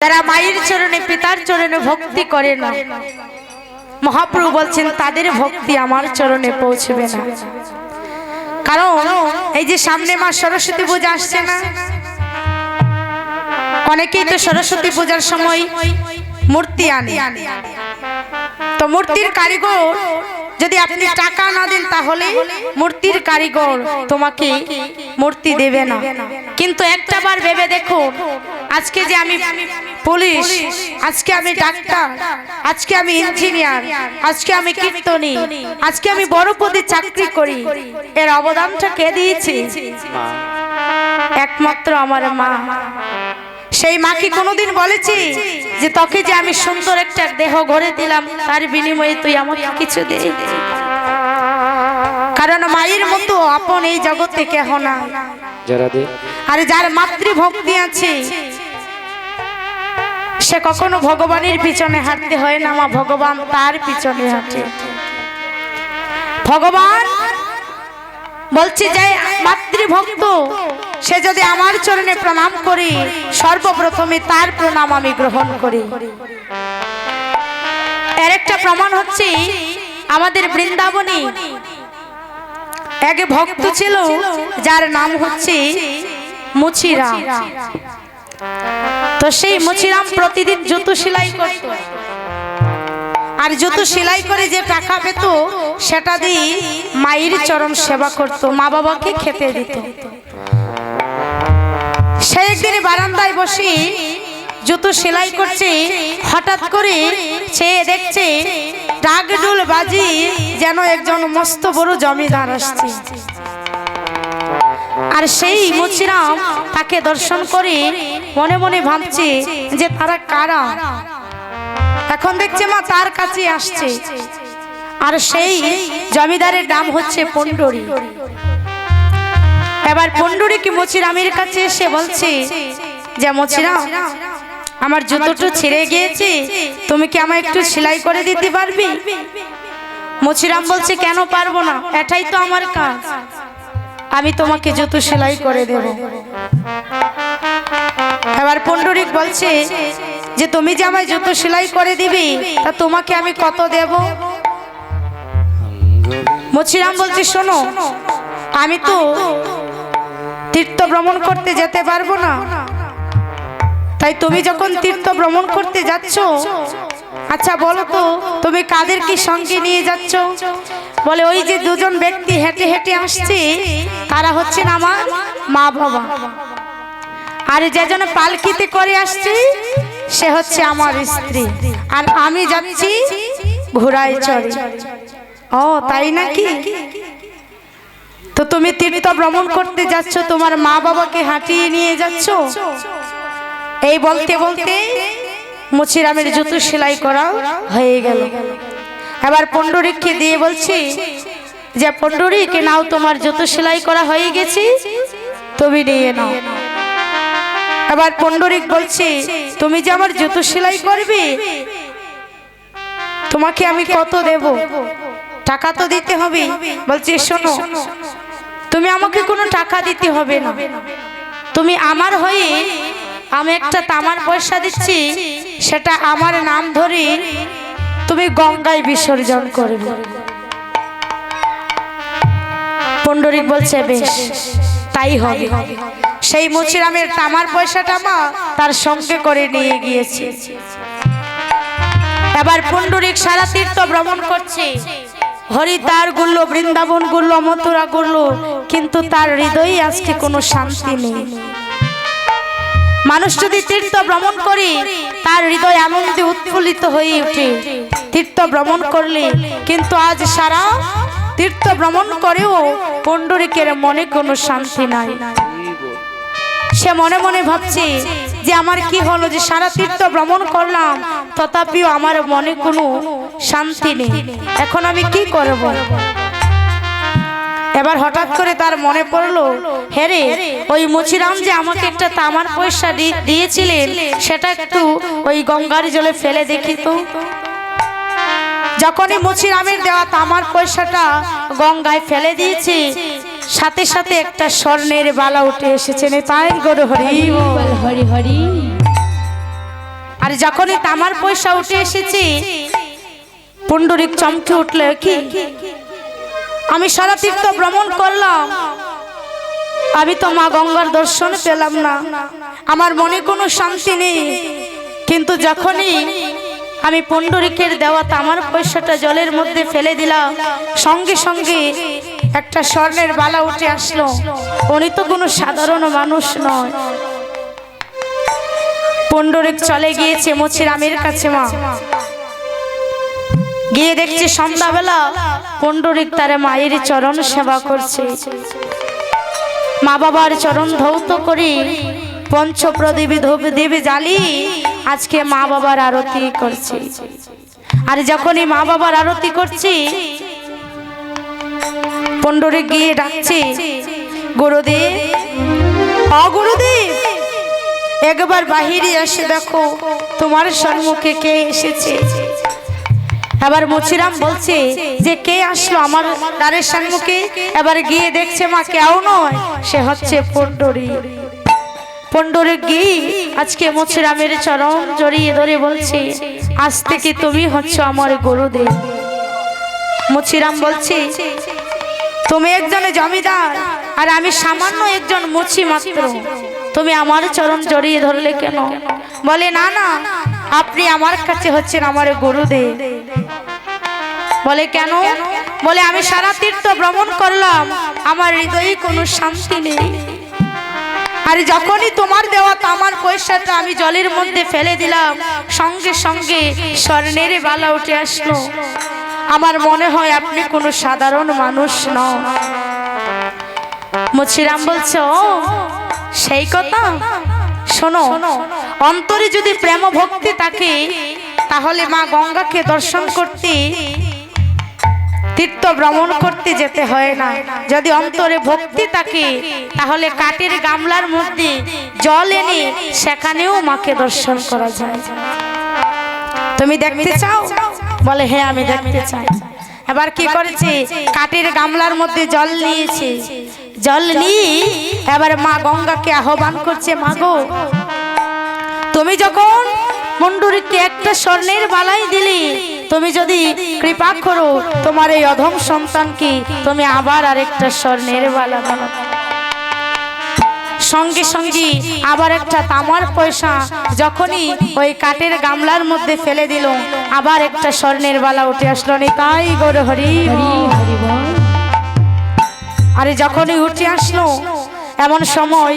যারা মায়ের চরণে পিতার চরণে ভক্তি করে না, মহাপ্রভু বলছেন তাদের ভক্তি আমার চরণে পৌঁছবে না। কারণ এই যে সামনে মা সরস্বতী পূজা আসছে না, অনেকেই তো সরস্বতী পূজার সময় মূর্তি আনে, তো মূর্তির কারিগর যদি আপনি টাকা না দেন তাহলে মূর্তির কারিগর তোমাকে মূর্তি দেবে না। কিন্তু একটা বার ভেবে দেখো, আজকে যে আমি পুলিশ, আজকে আমি ডাক্তার, আজকে আমি ইঞ্জিনিয়ার, আজকে আমি কীর্তনী, আজকে আমি বড় পদে চাকরি করি, এর অবদানটা কে দিয়েছে? একমাত্র আমার মা। সেই মা কি কোনোদিন বলেছি যে তোকে যে আমি সুন্দর একটা দেহ গড়ে দিলাম তার বিনিময়ে তুই আমাকে কিছু দে? কারণ মায়ের মতো আপন এই জগতে কেহ না। আর যার মাতৃভক্তি আছে সে কখনো ভগবানের পিছনে হাঁটতে হয় না, মা ভগবান তার পিছনে হাঁটে। ভগবান বলছে যে মাতৃভক্ত সে যদি আমার চরণে প্রণাম করি, সর্বপ্রথমে তার প্রণাম আমি গ্রহণ করি। এর একটা প্রমাণ হচ্ছে আমাদের বৃন্দাবনে এক ভক্ত ছিল যার নাম হচ্ছে মুচিরাম। তো সেই মুচিরাম প্রতিদিন জুতো সেলাই করত, আর জুতো সেলাই করে যে টাকা পেত সেটা দিয়ে মায়ের চরণ সেবা করত, মা বাবাকে খেতে দিত। সে একদিন বারান্দায় বসে জুতো সেলাই করছে, হঠাৎ করে চেয়ে দেখছে ডাক ডুল বাজি যেন একজন মস্ত বড় জমিদার আসছে। আর সেই মুচিরাম তাকে দর্শন করে মনে মনে ভাবছে যে তারা কারা। এখন দেখছে মা তার কাছে আসছে, আর সেই জমিদারের নাম হচ্ছে পণ্ডরী। এবার পণ্ডরী কি মুচিরামের কাছে এসে বলছে যে মুচিরাম, আমার জুতোটা ছিঁড়ে গিয়েছে, তুমি কি আমায় একটু সেলাই করে দিতে পারবে? মুচিরাম বলছে কেন পারবো না, এটাই তো আমার কাজ, আমি তোমাকে জুতো সেলাই করে দেব। এবার পণ্ডরী বলছে যে তুমি যে আমায় জুতো সেলাই করে দিবি তা তোমাকে আমি কত দেব? মুচিরাম বলছে শোনো, আমি তো তীর্থ ভ্রমণ করতে যেতে পারবো না, তাই তুমি যখন তীর্থ ভ্রমণ করতে যাচ্ছ, আচ্ছা বলো তো তুমি কাদের কি সঙ্গে নিয়ে যাচ্ছ? বলে ওই যে দুজন ব্যক্তি হেঁটে হেঁটে আসছে তারা হচ্ছেন আমার মা বাবা, আর যে জন পালকিতে করে আসছে সে হচ্ছে আমার স্ত্রী, আর আমি যাচ্ছি ঘোড়ায় চড়ে। ও তাই নাকি? তো তুমি তীর্থ ভ্রমণ করতে যাচ্ছ, তোমার মা বাবাকে হাঁটিয়ে নিয়ে যাচ্ছ? এই বলতে বলতে মুচিরামের জুতো সেলাই করা হয়ে গেল। এবার পণ্ডরীকে দিয়ে বলছি যে পণ্ডরী কে নাও, তোমার জুতো সেলাই করা হয়ে গেছে, তুমি নিয়ে নাও। এবার পণ্ডরী বলছি তুমি যে আমার জুতো সেলাই করবে, তোমাকে আমি কত দেব? টাকা তো দিতে হবে। বলছি শোনো, তুমি আমাকে কোনো টাকা দিতে হবে না, তুমি আমার হয়ে আমি একটা তামার পয়সা দিচ্ছি, সেটা আমার নাম ধরে তুমি গঙ্গায় বিসর্জন করবে। পণ্ডরী বলছে বেশ তাই হবে। সেই মুচিরামের তামার পয়সাটা মা তার সঙ্গে করে নিয়ে গিয়েছে। এবার পণ্ডরী সারা তীর্থ ভ্রমণ করছে, হরিদ্বার ঘুরলো, বৃন্দাবন ঘুরলো, মথুরা ঘুরলো, কিন্তু তার হৃদয়ে আজকে কোনো শান্তি নেই। মানুষ যদি তীর্থ ভ্রমণ করে তার হৃদয় আনন্দে উৎফুল্লিত হয়ে ওঠে তীর্থ ভ্রমণ করলে, কিন্তু আজ সারা তীর্থ ভ্রমণ করেও পণ্ডরীকের মনে কোনো শান্তি নাই। সে মনে মনে ভাবছে যে আমার কি হলো যে সারা তীর্থ ভ্রমণ করলাম তথাপিও আমার মনে কোনো শান্তি নেই, এখন আমি কি করব? এবার হঠাৎ করে তার মনে পড়লো, হেরে ওই মুচিরাম যে আমাকে একটা তামার পয়সা দিয়েছিলেন, সেটা একটু ওই গঙ্গার জলে ফেলে দেখি তো। যখনই মুচিরামের দেওয়া তামার পয়সাটা গঙ্গায় ফেলে দিয়েছে, সাথে সাথে একটা স্বর্ণের বালা উঠে এসেছে। তাই গরু হরি হরি হরি। আর যখনই তামার পয়সা উঠে এসেছে পুণ্ডরিক চমকে উঠল, কি আমি সারা তীর্থ ভ্রমণ করলাম, আমি তো মা গঙ্গার দর্শন পেলাম না, আমার মনে কোনো শান্তি নেই। কিন্তু যখনই আমি পুণ্ডরিকের দেওয়া তামার পয়সাটা জলের মধ্যে ফেলে দিলাম, সঙ্গে সঙ্গে একটা স্বর্ণের বালা উঠে আসলো। উনি তো কোনো সাধারণ মানুষ নয়। পুণ্ডরিক চলে গিয়েছে মুচিরামের কাছে। মা গিয়ে দেখছে সন্ধ্যাবেলা পুণ্ডরিক তার মায়ের চরণ সেবা করছে, মা বাবার চরণ ধৌত করে পঞ্চ প্রদীপ ধূপ দেবে জ্বালি আজকে মা বাবার আরতি করছে। আর যখনই মা বাবার আরতি করছে পুণ্ডরিক গিয়ে ডাকছে, গুরুদেব, গুরুদেব, একবার বাহিরে এসে দেখো তোমার সম্মুখে কে এসেছে। এবার মুচিরাম বলছে যে কে আসলো আমার দ্বারের সম্মুখে। এবার গিয়ে দেখছে মা কেউ নয়, সে হচ্ছে পুণ্ডরিক। পুণ্ডরিক গিয়ে আজকে মুচিরামের চরণ জড়িয়ে ধরে বলছে, আজ থেকে তুমি হচ্ছ আমার গুরুদেব। মুচিরাম বলছে, তুমি একজন জমিদার আর আমি সামান্য একজন মুচি মাত্র, তুমি আমার চরণ জড়িয়ে ধরলে কেন? বলে না না, আপনি আমার কাছে হচ্ছেন আমার গুরুদেব। বলে কেন? বলে আমি সারা তীর্থ ভ্রমণ করলাম, আমার হৃদয়ে কোনো শান্তি নেই। আর যখনই তোমার দেওয়া তামার পয়সাটা আমি জলের মধ্যে ফেলে দিলাম, সঙ্গে সঙ্গে স্বর্ণের বালা উঠে আসলো। আমার মনে হয় আপনি কোনো সাধারণ মানুষ নন। মুচিরাম বলছে, ও সেই কথা। শোনো, অন্তরে যদি প্রেম ভক্তি থাকে তাহলে মা গঙ্গাকে দর্শন করতে তীর্থ ভ্রমণ করতে যেতে হয় না। যদি অন্তরে ভক্তি থাকে তাহলে কাঠের গামলার মধ্যে জল এনে সেখানেও মাকে দর্শন করা যায়। তুমি দেখতে চাও? বলে হ্যাঁ, আমি দেখতে চাই। এবার কি করেছে, কাঠের গামলার মধ্যে জল নিয়েছে। জল নিয়ে এবার মা গঙ্গাকে আহ্বান করছে, মা গো, তুমি যখন পুণ্ডরিককে একটা স্বর্ণের বালাই দিলি, তুমি যদি কৃপা করো তোমার এই অধম সন্তানকে তুমি আবার আরেকটা স্বর্ণের বালা দাও। সঙ্গে সঙ্গে আবার একটা তামার পয়সা যখনই ওই কাঠের গামলার মধ্যে ফেলে দিল, আবার একটা স্বর্ণের বালা উঠে আসলো। তাই গৌর হরি হরি। আরে যখনই উঠে আসলো এমন সময়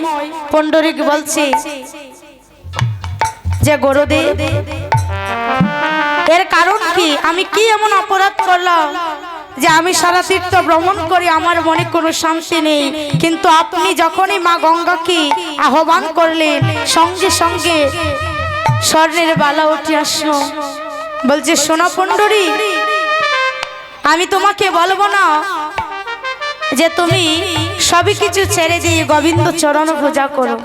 পুণ্ডরিক বলছে যে গুরুদেব, এর কারণ কি? আমি কি এমন অপরাধ করলাম যে আমি সারা তীর্থ ভ্রমণ করি, আমার মনে কোনো শান্তি নেই, কিন্তু আপনি যখনই মা গঙ্গাকে আহ্বান করলেন সঙ্গে সঙ্গে স্বর্ণের বালা উঠে আসলো। বলছে, শোনো পুণ্ডরিক, আমি তোমাকে বলবো না যে তুমি সবই কিছু ছেড়ে দিয়ে গোবিন্দ চরণ পূজা করো।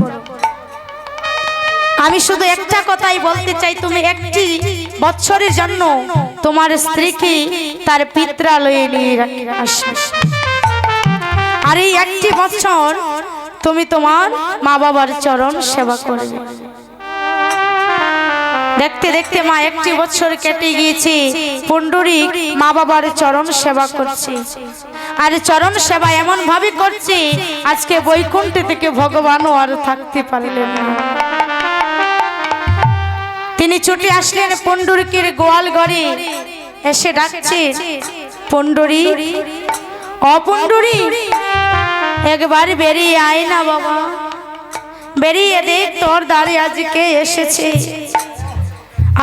আমি শুধু একটা কথাই বলতে চাই, তুমি একটি বছরের জন্য তোমার স্ত্রীকে তার পিত্রালয়ে নিয়ে আসো। আর এই একটি বছর তুমি তোমার মা বাবার চরণ সেবা করবে। দেখতে দেখতে মা একটি বছর কেটে গিয়েছে, পুণ্ডরিক মা বাবার চরণ সেবা করছে। আর চরণ সেবা এমন ভাবে করছে আজকে বৈকুণ্ঠে থেকে ভগবানও আর থাকতে পারলেন না। তিনি ছুটে আসলেন পুণ্ডরিকের গোয়াল ঘরে, এসে ডাকছে, পুণ্ডরিক, অপুণ্ডরিক, একবার বেরিয়ে আয় না বাবা, বেরিয়ে দেখ তোর দ্বারে আজকে এসেছে।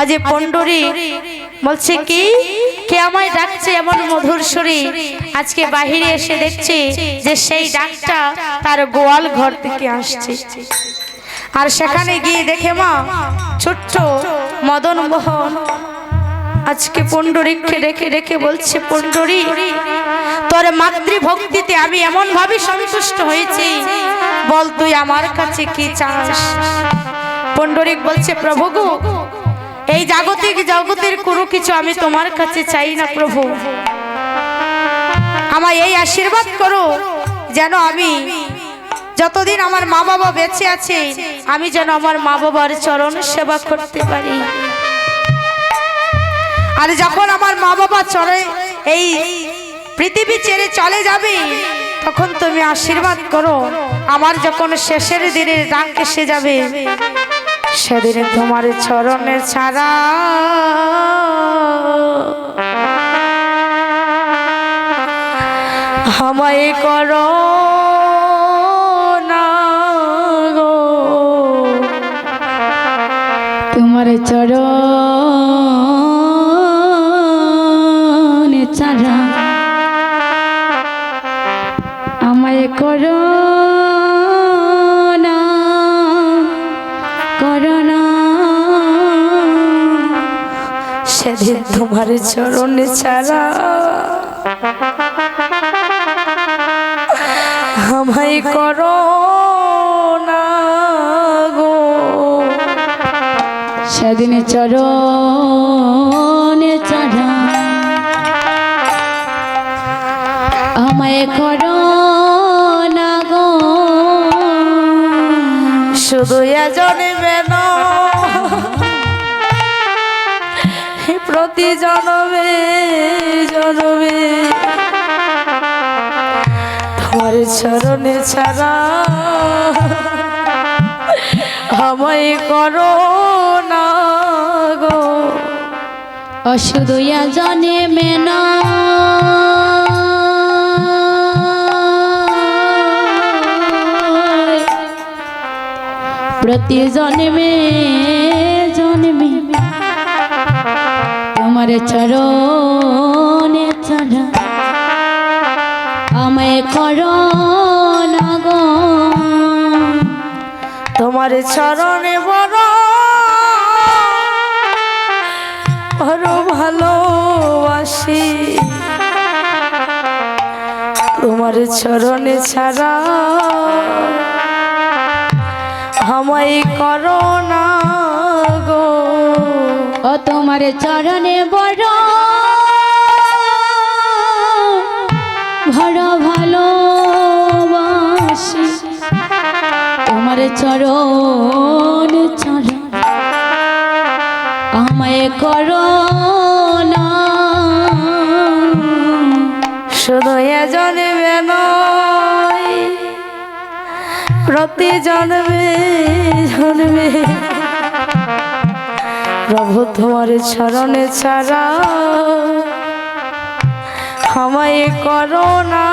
আজ পুণ্ডরিক বলছে, কি কে আমায় ডাকছে এমন মধুর সুরে? আজকে বাহিরে এসে দেখছে যে সেই ডাকটা তার গোয়াল ঘর থেকে আসছে। আর সেখানে গিয়ে দেখে মা ছোট্ট মদন মোহন আজকে পুণ্ডরিককে ডেকে ডেকে বলছে, পুণ্ডরিক, তোর মাতৃভক্তিতে আমি এমন ভাবে সন্তুষ্ট হয়েছি, বল তুই আমার কাছে কি চাস? পুণ্ডরিক বলছে, প্রভু গো, এই জাগতিক জগতের কোনো কিছু আমি তোমার কাছে চাই না প্রভু, আমায় এই আশীর্বাদ করো যেন আমি যতদিন আমার মা বাবা বেঁচে আছে আমি যেন আমার মা বাবার চরণ সেবা করতে পারি। আর যখন আমার মা বাবা চলে এই পৃথিবী ছেড়ে চলে যাবে তখন তুমি আশীর্বাদ করো আমার যখন শেষের দিনের ডাক এসে যাবে সেদিনে তোমার চরণে ছাড়া আমায় করো না গো, তোমার চরণে ছাড়া আমায় করো না, করো না। সেদিন তোমার চরণে ছাড়া আমায় করো না গো, সেদিন চরণে ছাড়া আমায় করো না গো। শুধু জন্মে প্রতি জন্মে জন্মে তোমার চরণে ছাড়া আমায় করো না গো। শুধু জন্মে না প্রতি জন্মে জন্মে তোমার চরণে ছাড়া আমায় করো না গো। তোমার চরণে বড় বড় ভালোবাসি, তোমার চরণে ছাড়া আমায় করো না গো। ও তোমার চরণে বড় বড় ভালোবাসি, তোমার চরণে ছাড়া আমায় করো না। শুধু জন্মে নয় প্রতি জন্মে জন্মে প্রভু তোমার চরণে ছাড়া আমায় করো না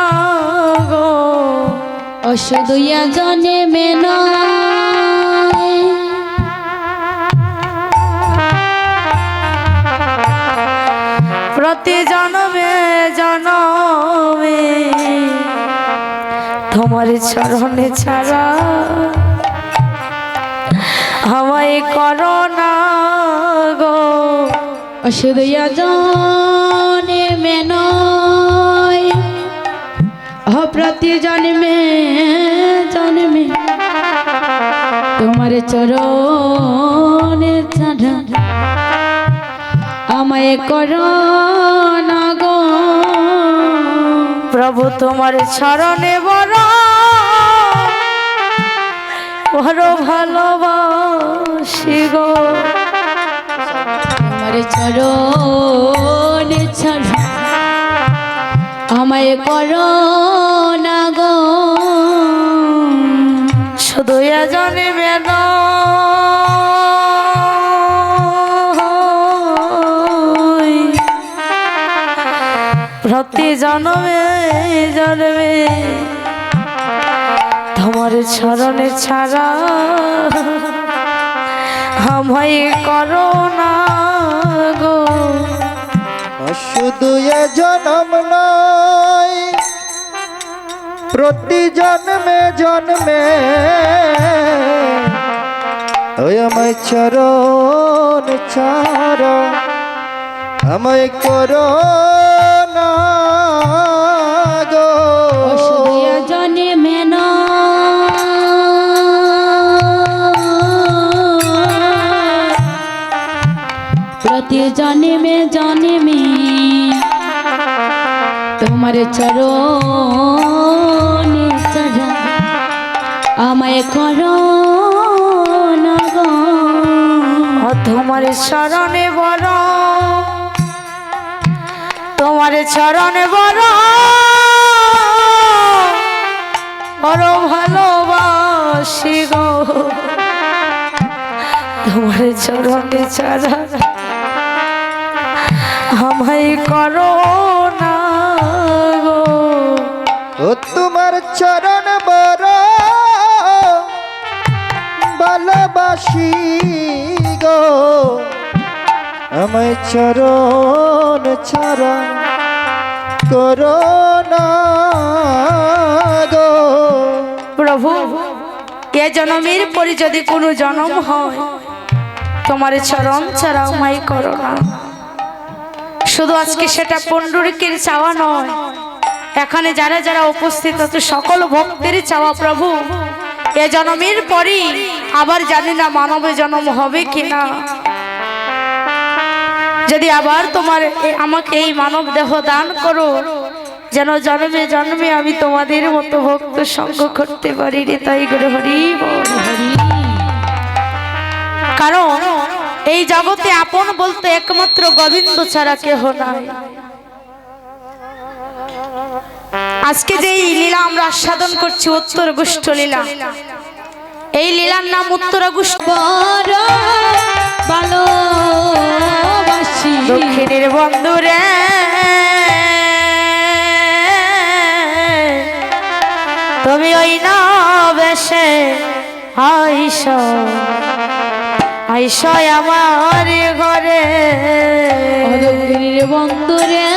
গো। শুধু জন্মে নয় প্রতি জন্মে জন্মে তোমার চরণে ছাড়া আমায় করো না গো। শুধু জন্মে নয় প্রতি জন্মে জন্মে তোমার চরণে ছাড়া আমায় করো না গো। প্রভু তোমার চরণে বড় বড় ভালোবাসি গো, তোমার চরণে ছাড়া আমায় করো না গো। শুধু জন্মে প্রতি জন্মে জন্মে তোমার চরণে ছাড়া আমায় করো না গো। শুধু এ জন্ম নয় প্রতি জন্মে জন্মে ওই আমায় চরণ ছাড়া আমায় করো না গো। জন্মে না প্রতি জন্মে জন্মে তোমার চরণে ছাড়া আমায় করো না গো তোমার চরণে বড়, তোমার চরণে বড় বড় ভালোবাসি গো, তোমার চরণে ছাড়া আমায় করো না গো। ও তোমার চরণ বড় ভালোবাসি গো, আমায় চরণ ছাড়া করো না গো। প্রভু, এ জনমের পরে যদি কোনো জনম হয়, তোমার চরণ ছাড়া আমায় করো না। শুধু আজকে সেটা পুণ্ডরিকের চাওয়া নয়, এখানে যারা যারা উপস্থিত আছে সকল ভক্তের চাওয়া প্রভু, এ জনমের পরে আবার জানি না মানব জন্ম হবে কিনা। যদি আবার তোমার আমাকে এই মানব দেহ দান করো, যেন জন্মে জন্মে আমি তোমাদের মতো ভক্ত সঙ্গ করতে পারি রে, তাই করে হরি বল হরি। কারণ এই জগতে আপন বলতে একমাত্র গোবিন্দ ছাড়া কেহ নাই। আজকে যে এই লীলা আমরা আস্বাদন করছি উত্তর গুষ্ঠ লীলা, এই লীলার নাম উত্তর গুষ্ঠ। বড় ভালোবাসি দক্ষিণের বন্ধুরে তুমি ওই না বেশে আইস আইস আমার ঘরে, অদূরের বন্ধুরে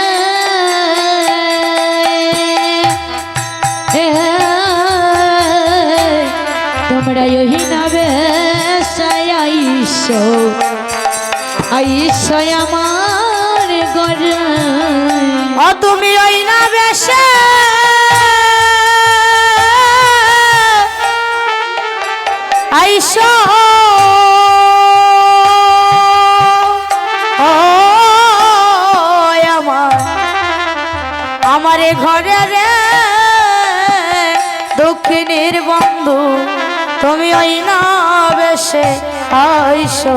তোমরা ওই নাবে আইসো আইসো আমার ঘরে। ও তুমি ওই না বেশে আইস আমারে ঘরে রে, দক্ষিণের বন্ধু তুমি ওই না বেশে আইসো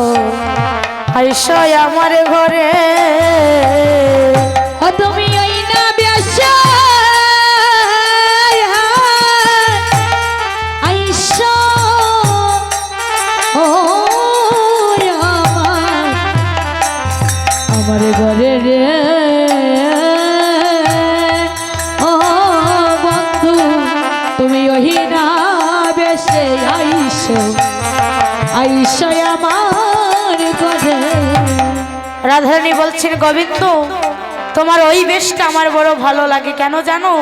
আইসো আমার ঘরে। ও তুমি ওই না বেশে আইসো ও আমার ঘরে রে। ও বন্ধু তুমি ওই না বেশে আইসো আইসো আমার ঘরে। রাধারানী বলছেন, গোবিন্দ তোমার ওই বেশটা আমার বড় ভালো লাগে। কেন জানো?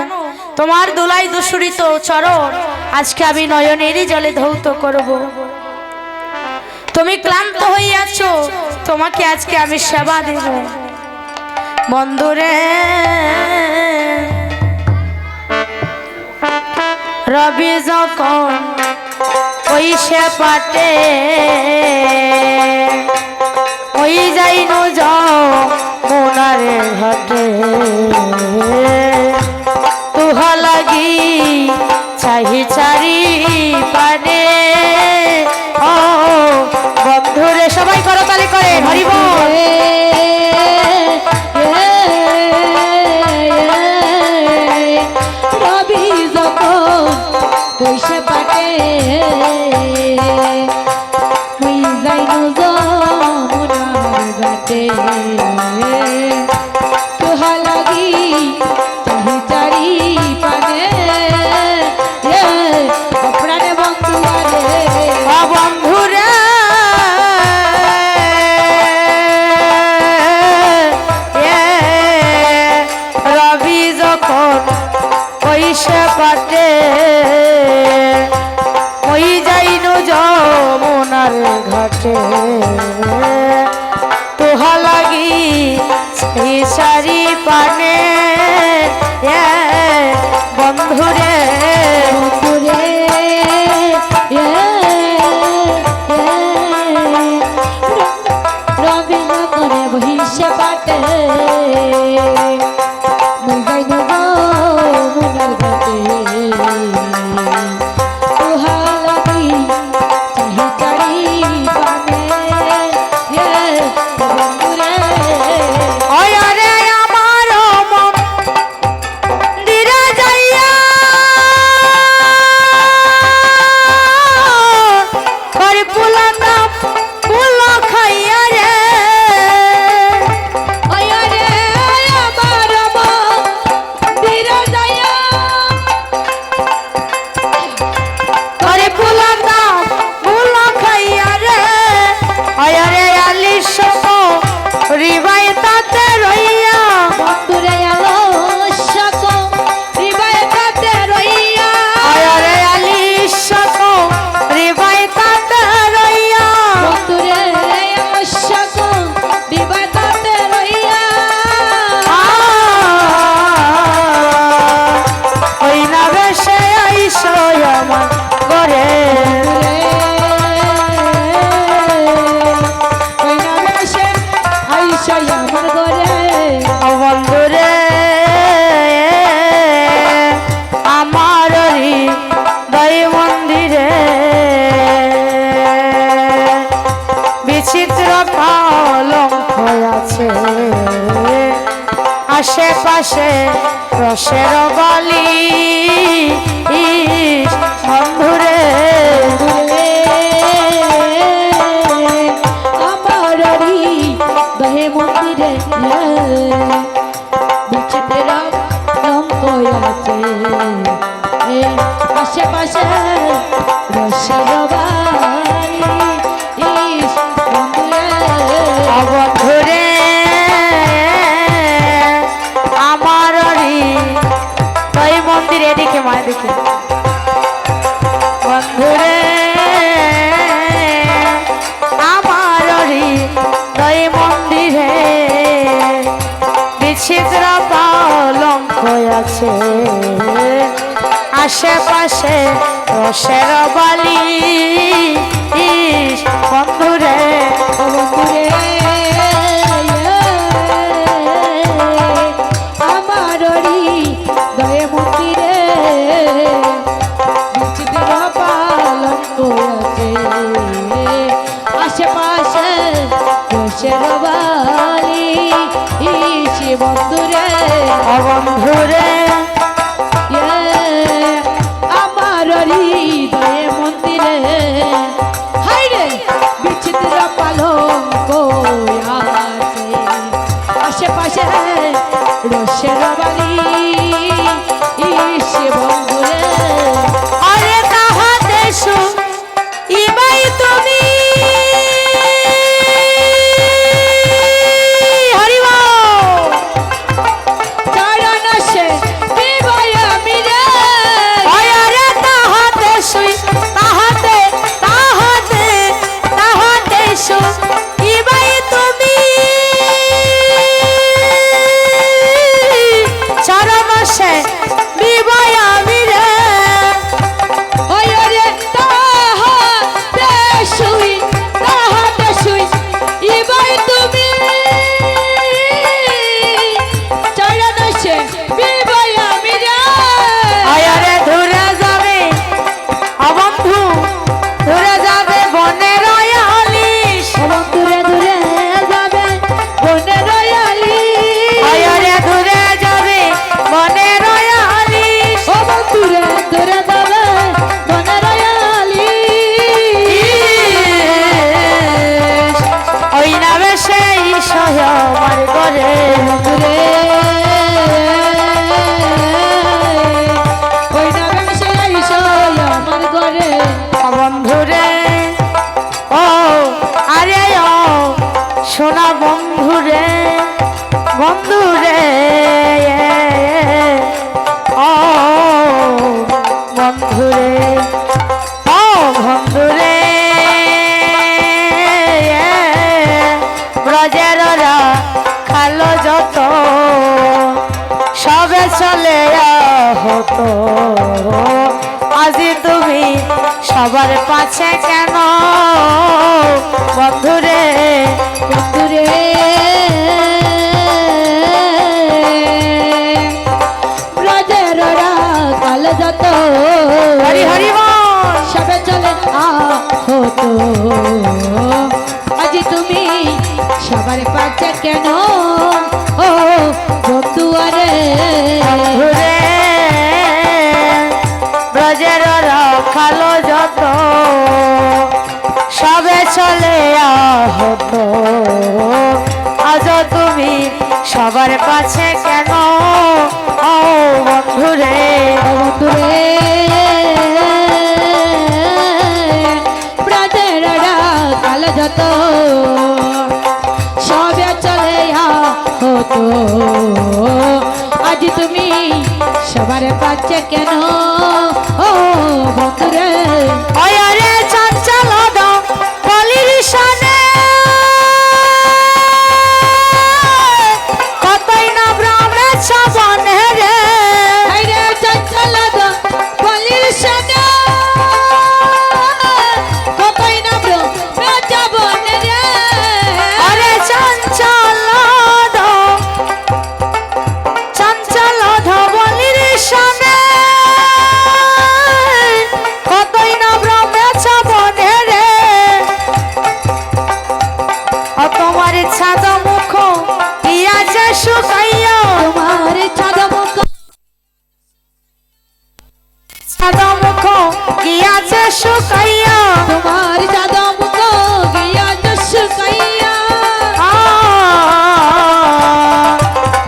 তোমার দোলাই দূষরিত চরণ আজকে আমি নয়নেরই জলে ধৌত করব। তুমি ক্লান্ত হইয়াছো, তোমাকে আজকে আমি সেবা দেব। বন্ধুরে রবি যখন ওই সে পাটে ওই যাই নো যাও মোনারে ঘাটে, তুহা লাগি চাহি চারি পানে। ও বন্ধুরে সবাই করতালি করে হরি বল। রবি যখন কইসে পাটে মুই যাই যমুনার ঘাটে, তোহা লাগি চাহি চারি পানে প্রাণে বন্ধু আরে। ও বন্ধুরে রবি যখন ওইসে পাটে ওই যাইনো যমুনার ঘাটে, তোহা লাগি সেই সারি পানে। বন্ধুরে বন্ধুরে রবি করে বহিষে পাটে মুই যাই মুনার ঘাটে, তোহা হৃদয় তাতে রইয়া বন্ধুরে আলো শক হৃদয় তাতে রইয়া আয়রে আলি শক হৃদয় তাতে রইয়া বন্ধুরে আলো শক হৃদয় তাতে রইয়া ওই না বেশে আইসো আমার ঘরে আমার ঘরে বন্ধুরে আমার হৃদয় মন্দিরে বিচিত্র পালঙ্ক আছে আশেপাশে রসের বালি বন্ধুরে আমার দহে মন্দিরে বিচিত্র রঙ্ক আছে আশেপাশে রসের বাড়ি বন্ধুরে আমার হৃদয় মন্দিরে এদিকে মা এদিকে বন্ধুরে আমার হৃদয় মন্দিরে বিচিত্র পালঙ্ক আছে আশেপাশে রসের বালি বন্ধুরে আমার দয়ে মন্দিরে বিচিত্র পালঙ্ক আছে আশেপাশে রসের বালি বন্ধুরে বন্ধুরে আমার হৃদয়ে মন্দিরে হাইরে বিচিত্র পালঙ্ক আছে আশেপাশে রসের বাড়ি বন্ধুরে আরে তাহাতে ইবাই তুমি চরণ সে বিবয় আমি রে আরে তাহাতে তাহাতে তাহাতে তাহাতে ইবাই তুমি চরণ সে বিবয় আমি রে ওই রে তাহাতে শুই ইবাই তুমি চরণ সে বিবয় আমি রে আয়ারে ধরে যাবে অবন্ধু ধরে যাবে বনের আলিশ দূরে দূরে যাবে বনের আয়ারে ধরে যাবে বনের আলিশ দূরে দূরে যাবে বনের ওই নামে সেই সহ আমার ঘরে দূরে ওই নামে সেই আমার ঘরে বন্ধুরে ও আরে ও সোনা বন্ধুরে বন্ধুরে ও বন্ধুরে ও বন্ধুরে ব্রজের খালো যত সবে চলে হতো আজি তুমি সবার পাছে কেন বন্ধুরে বন্ধুরে ব্রজের কাল যত হরি হরি বল সবে চলে হতো আজি তুমি সবার পাচ্ছে কেন ও বন্ধুয়ারে বন্ধুরে ব্রজের খালো যত সবে চলে হতো আজ তুমি সবার পাছে কেন ও বন্ধুরে বন্ধুরে ব্রজের কাল যত সবে চলে আজ তুমি সবার কাছে কেন ও বন্ধুরে ওই রে চঞ্চল দাও বলির সনে কতই না ভ্রমে ছবনে রে হাইরে চঞ্চল বলির সনে কতই না ব্রজবন রে আরে চঞ্চল দাও বলির সনে কতই না ভ্রমে ছবনে রে ও তোমার ছাদ মুখ পিয়াছে শুকাইয়া তোমার চাঁদমুখ ছাদ মুখ গিয়াছে শুকাইয়া তোমার চাঁদমুখ গিয়া শুকাইয়া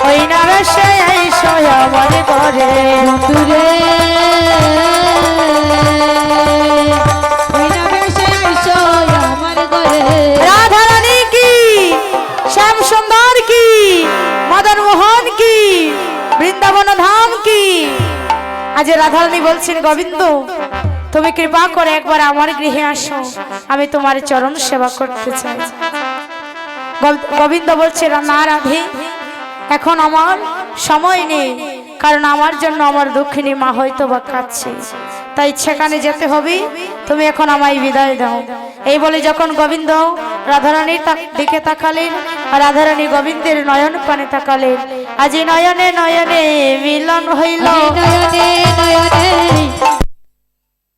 ওই না রে সে আইসো আমার ঘরে বন্ধুরে ওই না বেশে আইসো আমার ঘরে রাধারানী কি শ্যাম সুন্দর কি মদন মোহন কি বৃন্দাবন ধাম কি আজ রাধারানী বলছেন গোবিন্দ তুমি কৃপা করে একবার আমার গৃহে আসো আমি তোমার চরণ সেবা করতে চাই গোবিন্দ বলছে না রাধে এখন আমার সময় নেই কারণ আমার জন্য আমার দুঃখিনী মা হয়তো বা কাঁদছে তাই সেখানে যেতে হবে তুমি এখন আমায় বিদায় দাও এই বলে যখন গোবিন্দ রাধারানীর দিকে তাকালেন আর রাধারানী গোবিন্দের নয়ন পানে তাকালেন আজ নয়নে নয়নে মিলন হইল নয়নে নয়নে